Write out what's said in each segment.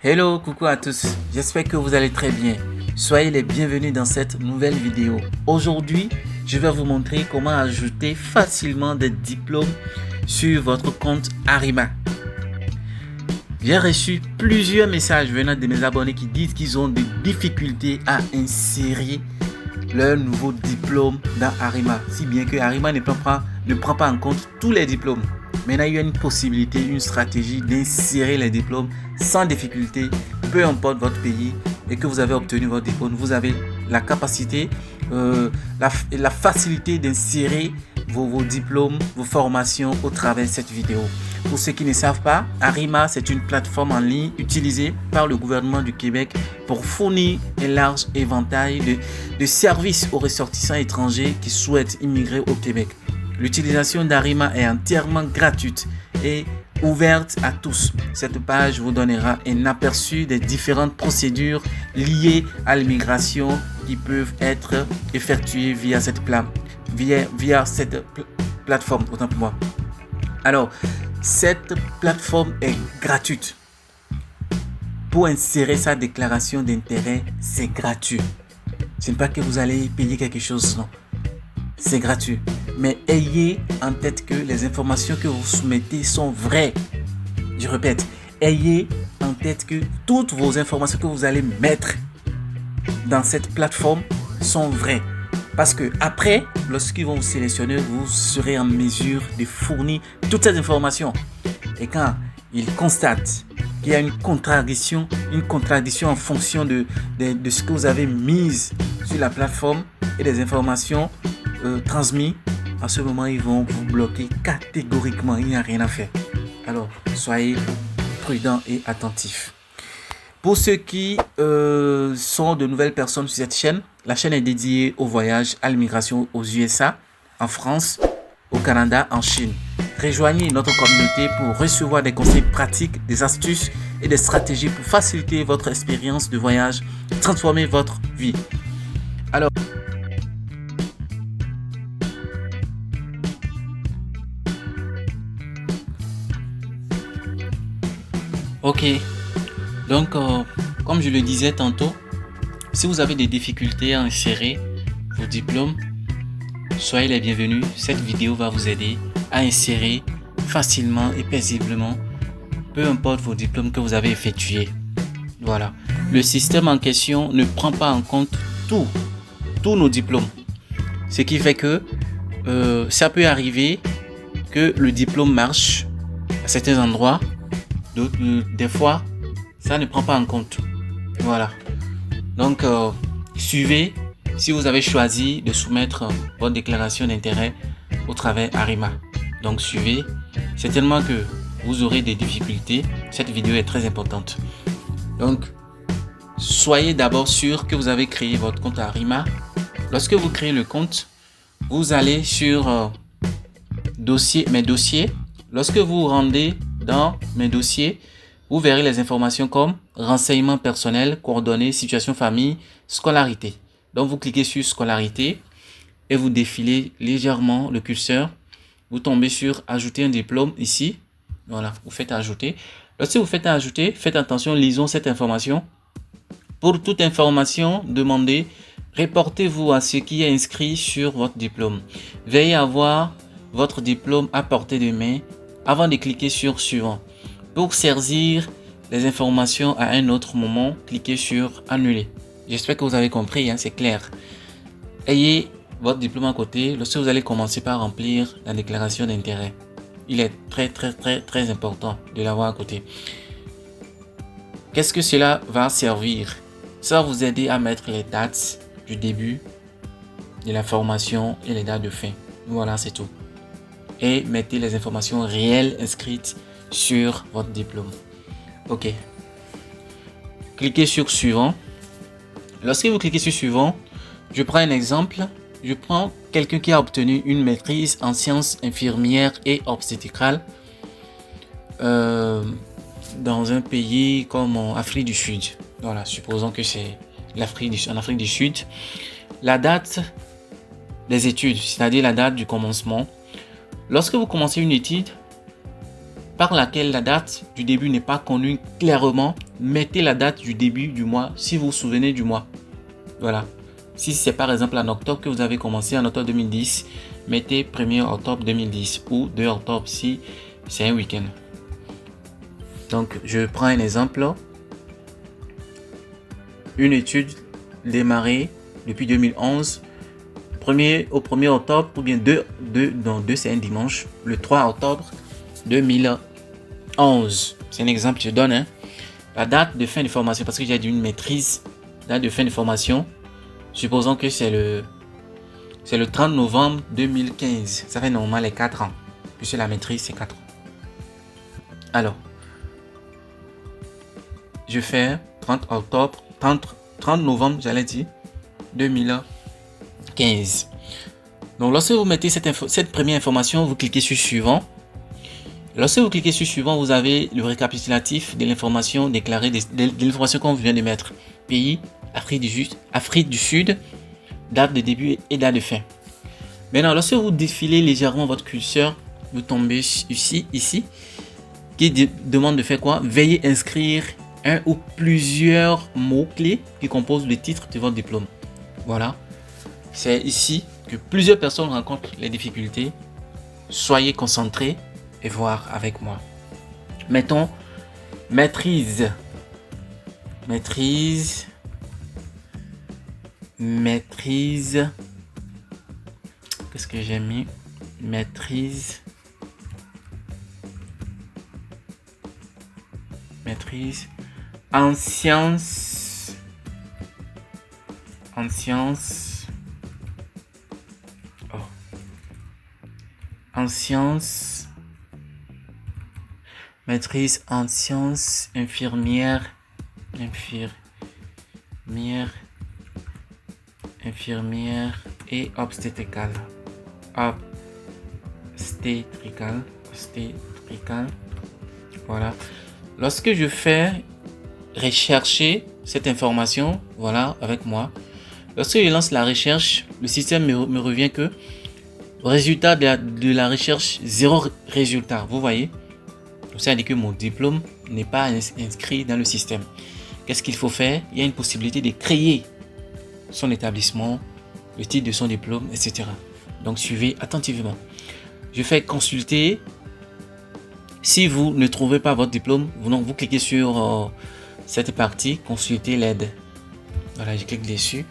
Hello, coucou à tous, j'espère que vous allez très bien. Soyez les bienvenus dans cette nouvelle vidéo. Aujourd'hui, je vais vous montrer comment ajouter facilement des diplômes sur votre compte Arima. J'ai reçu plusieurs messages venant de mes abonnés qui disent qu'ils ont des difficultés à insérer leur nouveau diplôme dans Arima. Si bien que Arima ne prend pas en compte tous les diplômes. Maintenant, il y a une possibilité, une stratégie d'insérer les diplômes sans difficulté, peu importe votre pays et que vous avez obtenu votre diplôme. Vous avez la capacité, la facilité d'insérer vos diplômes, vos formations au travers de cette vidéo. Pour ceux qui ne savent pas, Arima, c'est une plateforme en ligne utilisée par le gouvernement du Québec pour fournir un large éventail de services aux ressortissants étrangers qui souhaitent immigrer au Québec. L'utilisation d'Arima est entièrement gratuite et ouverte à tous. Cette page vous donnera un aperçu des différentes procédures liées à l'immigration qui peuvent être effectuées via cette plateforme. Autant pour moi. Alors, cette plateforme est gratuite. Pour insérer sa déclaration d'intérêt, c'est gratuit. Ce n'est pas que vous allez payer quelque chose, non. C'est gratuit. Mais ayez en tête que les informations que vous soumettez sont vraies. Je répète, ayez en tête que toutes vos informations que vous allez mettre dans cette plateforme sont vraies. Parce que après, lorsqu'ils vont vous sélectionner, vous serez en mesure de fournir toutes ces informations. Et quand ils constatent qu'il y a une contradiction en fonction de ce que vous avez mis sur la plateforme et des informations transmises, à ce moment, ils vont vous bloquer catégoriquement. Il n'y a rien à faire. Alors, soyez prudents et attentifs. Pour ceux qui sont de nouvelles personnes sur cette chaîne, la chaîne est dédiée au voyage, à l'immigration aux USA, en France, au Canada, en Chine. Rejoignez notre communauté pour recevoir des conseils pratiques, des astuces et des stratégies pour faciliter votre expérience de voyage, transformer votre vie. Alors, ok, donc comme je le disais tantôt, si vous avez des difficultés à insérer vos diplômes, soyez les bienvenus. Cette vidéo va vous aider à insérer facilement et paisiblement peu importe vos diplômes que vous avez effectués. Voilà, le système en question ne prend pas en compte tous nos diplômes, ce qui fait que ça peut arriver que le diplôme marche à certains endroits. Des fois, ça ne prend pas en compte. Voilà. Donc, suivez si vous avez choisi de soumettre votre déclaration d'intérêt au travers Arima. Donc, suivez. Certainement que vous aurez des difficultés. Cette vidéo est très importante. Donc, soyez d'abord sûr que vous avez créé votre compte Arima. Lorsque vous créez le compte, vous allez sur mes dossiers. Lorsque vous vous rendez dans mes dossiers, vous verrez les informations comme renseignements personnels, coordonnées, situation famille, scolarité. Donc vous cliquez sur scolarité et vous défilez légèrement le curseur. Vous tombez sur ajouter un diplôme ici. Voilà, vous faites ajouter. Lorsque vous faites ajouter, faites attention, lisons cette information. Pour toute information demandée, reportez-vous à ce qui est inscrit sur votre diplôme. Veillez à avoir votre diplôme à portée de main avant de cliquer sur suivant. Pour saisir les informations à un autre moment, cliquez sur annuler. J'espère que vous avez compris, c'est clair. Ayez votre diplôme à côté lorsque vous allez commencer par remplir la déclaration d'intérêt. Il est très important de l'avoir à côté. Qu'est-ce que cela va servir? Ça va vous aider à mettre les dates du début de la formation et les dates de fin. Voilà, c'est tout. Et mettez les informations réelles inscrites sur votre diplôme. Ok. Cliquez sur suivant. Lorsque vous cliquez sur suivant, je prends un exemple. Je prends quelqu'un qui a obtenu une maîtrise en sciences infirmières et obstétricales dans un pays comme Afrique du Sud. Voilà, supposons que c'est en Afrique du Sud. La date des études, c'est-à-dire la date du commencement. Lorsque vous commencez une étude par laquelle la date du début n'est pas connue clairement, mettez la date du début du mois si vous vous souvenez du mois. Voilà. Si c'est par exemple en octobre que vous avez commencé, en octobre 2010, mettez 1er octobre 2010 ou 2 octobre si c'est un week-end. Donc, je prends un exemple. Une étude démarrée depuis 2011, au 1er octobre, ou bien 2 c'est un dimanche, le 3 octobre 2011. C'est un exemple que je donne. Hein. La date de fin de formation, parce que j'ai dit une maîtrise, date de fin de formation, supposons que c'est le 30 novembre 2015. Ça fait normalement les 4 ans, puisque la maîtrise c'est 4 ans. Alors, je fais 30 novembre, j'allais dire, 2015. Donc, lorsque vous mettez cette première information, vous cliquez sur suivant. Lorsque vous cliquez sur suivant, vous avez le récapitulatif de l'information déclarée, de l'information qu'on vient de mettre. Pays, Afrique du Sud, date de début et date de fin. Maintenant, lorsque vous défilez légèrement votre curseur, vous tombez ici, qui demande de faire quoi? Veuillez inscrire un ou plusieurs mots-clés qui composent le titre de votre diplôme. Voilà. C'est ici que plusieurs personnes rencontrent les difficultés. Soyez concentrés et voir avec moi. Mettons maîtrise. Qu'est-ce que j'ai mis? Maîtrise en sciences. Maîtrise en sciences infirmières et obstétricales. Voilà. Lorsque je fais rechercher cette information, voilà, avec moi. Lorsque je lance la recherche, le système me revient que résultat de la recherche, 0 résultat. Vous voyez? Ça veut dire que mon diplôme n'est pas inscrit dans le système. Qu'est-ce qu'il faut faire? Il y a une possibilité de créer son établissement, le titre de son diplôme, etc. Donc suivez attentivement. Je fais consulter. Si vous ne trouvez pas votre diplôme, vous cliquez sur cette partie, consulter l'aide. Voilà, je clique dessus.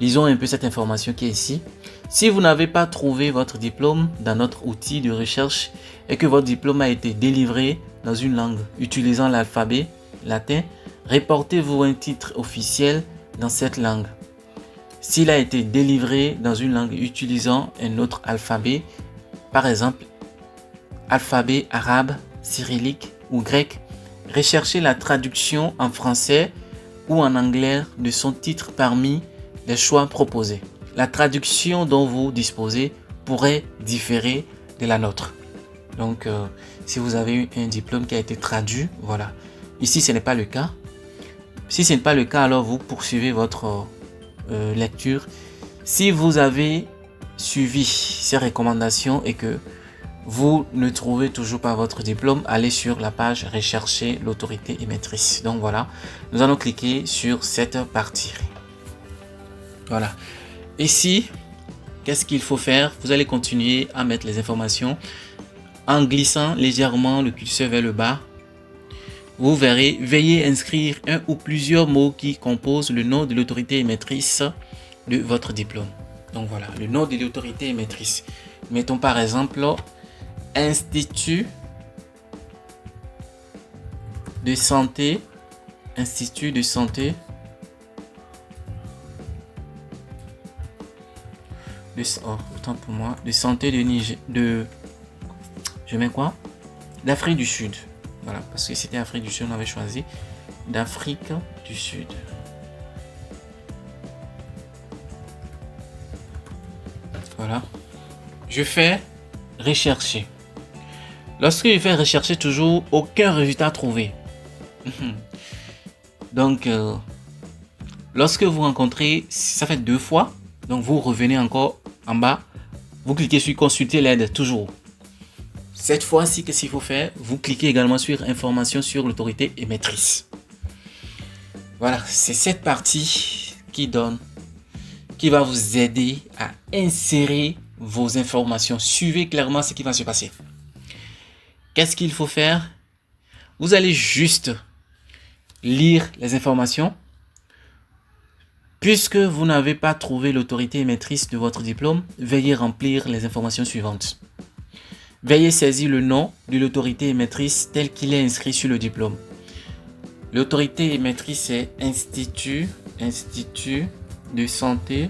Lisons un peu cette information qui est ici. Si vous n'avez pas trouvé votre diplôme dans notre outil de recherche et que votre diplôme a été délivré dans une langue utilisant l'alphabet latin, reportez-vous un titre officiel dans cette langue. S'il a été délivré dans une langue utilisant un autre alphabet, par exemple alphabet arabe, cyrillique ou grec, recherchez la traduction en français ou en anglais de son titre parmi les choix proposés. La traduction dont vous disposez pourrait différer de la nôtre. Donc, si vous avez eu un diplôme qui a été traduit, voilà. Ici, ce n'est pas le cas. Si ce n'est pas le cas, alors vous poursuivez votre lecture. Si vous avez suivi ces recommandations et que vous ne trouvez toujours pas votre diplôme, allez sur la page rechercher l'autorité émettrice. Donc voilà, nous allons cliquer sur cette partie. Voilà. Ici, qu'est-ce qu'il faut faire? Vous allez continuer à mettre les informations en glissant légèrement le curseur vers le bas. Vous verrez, veuillez inscrire un ou plusieurs mots qui composent le nom de l'autorité émettrice de votre diplôme. Donc voilà, le nom de l'autorité émettrice. Mettons par exemple Institut de santé. Institut de santé. Autant pour moi. De santé de Niger. Je mets quoi? D'Afrique du Sud. Voilà, parce que c'était Afrique du Sud, on avait choisi d'Afrique du Sud. Voilà. Je fais rechercher. Lorsque je fais rechercher, toujours aucun résultat trouvé. Donc, lorsque vous rencontrez, ça fait 2 fois. Donc, vous revenez encore en bas. Vous cliquez sur consulter l'aide, toujours. Cette fois-ci, qu'est-ce qu'il faut faire? Vous cliquez également sur information sur l'autorité émettrice. Voilà, c'est cette partie qui va vous aider à insérer vos informations. Suivez clairement ce qui va se passer. Qu'est-ce qu'il faut faire? Vous allez juste lire les informations. Puisque vous n'avez pas trouvé l'autorité émettrice de votre diplôme, veuillez remplir les informations suivantes. Veuillez saisir le nom de l'autorité émettrice tel qu'il est inscrit sur le diplôme. L'autorité émettrice est Institut de santé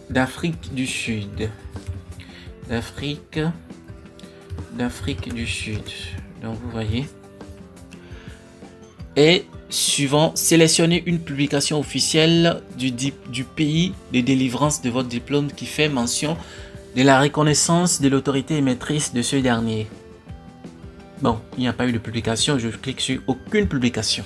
d'Afrique du Sud. D'Afrique du Sud. Donc vous voyez. Et suivant, sélectionnez une publication officielle du pays de délivrance de votre diplôme qui fait mention de la reconnaissance de l'autorité émettrice de ce dernier. Bon, il n'y a pas eu de publication, je clique sur aucune publication.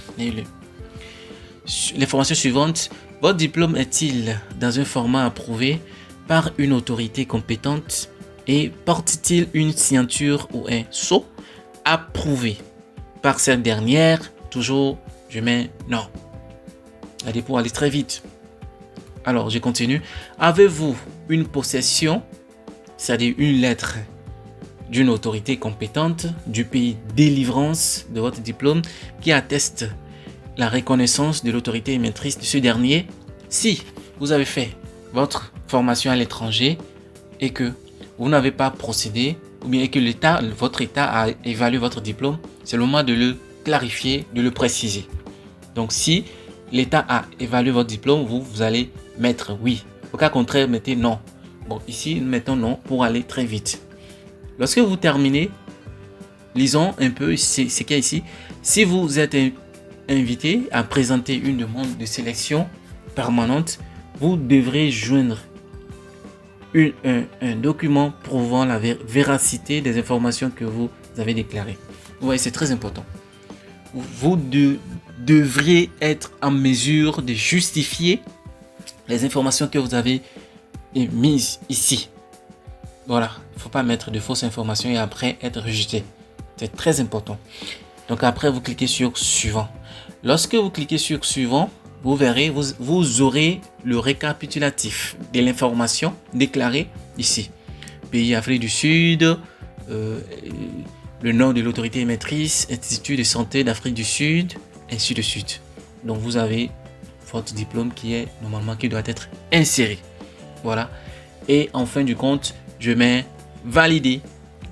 L'information suivante, votre diplôme est-il dans un format approuvé par une autorité compétente et porte-t-il une signature ou un sceau approuvé par cette dernière? Toujours, je mets non. Allez, pour aller très vite. Alors, je continue. Avez-vous une possession, c'est-à-dire une lettre d'une autorité compétente du pays délivrance de votre diplôme qui atteste la reconnaissance de l'autorité émettrice de ce dernier? Si vous avez fait votre formation à l'étranger et que vous n'avez pas procédé, ou bien que votre État a évalué votre diplôme, c'est le moment de le clarifier, de le préciser. Donc si l'État a évalué votre diplôme, vous allez mettre oui. Au cas contraire, mettez non. Bon, ici, nous mettons non pour aller très vite. Lorsque vous terminez, lisons un peu ce qu'il y a ici. Si vous êtes invité à présenter une demande de sélection permanente, vous devrez joindre un document prouvant la véracité des informations que vous avez déclarées. Vous voyez, c'est très important. Vous devriez être en mesure de justifier les informations que vous avez mises ici. Voilà, il ne faut pas mettre de fausses informations et après être rejeté. C'est très important. Donc après, vous cliquez sur suivant. Lorsque vous cliquez sur suivant, vous verrez, vous aurez le récapitulatif de l'information déclarée ici. Pays Afrique du Sud, le nom de l'autorité émettrice, Institut de santé d'Afrique du Sud, ainsi de suite. Donc vous avez votre diplôme qui doit être inséré. Voilà. Et en fin du compte, je mets valider.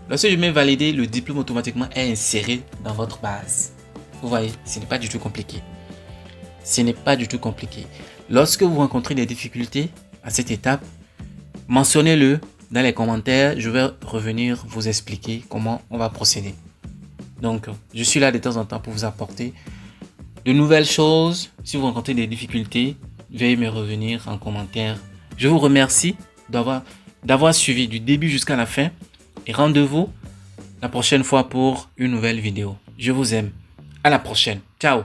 Lorsque je mets valider, le diplôme automatiquement est inséré dans votre base. Vous voyez, ce n'est pas du tout compliqué. Ce n'est pas du tout compliqué. Lorsque vous rencontrez des difficultés à cette étape, mentionnez-le dans les commentaires. Je vais revenir vous expliquer comment on va procéder. Donc, je suis là de temps en temps pour vous apporter de nouvelles choses. Si vous rencontrez des difficultés, veuillez me revenir en commentaire. Je vous remercie d'avoir suivi du début jusqu'à la fin. Et rendez-vous la prochaine fois pour une nouvelle vidéo. Je vous aime. À la prochaine. Ciao.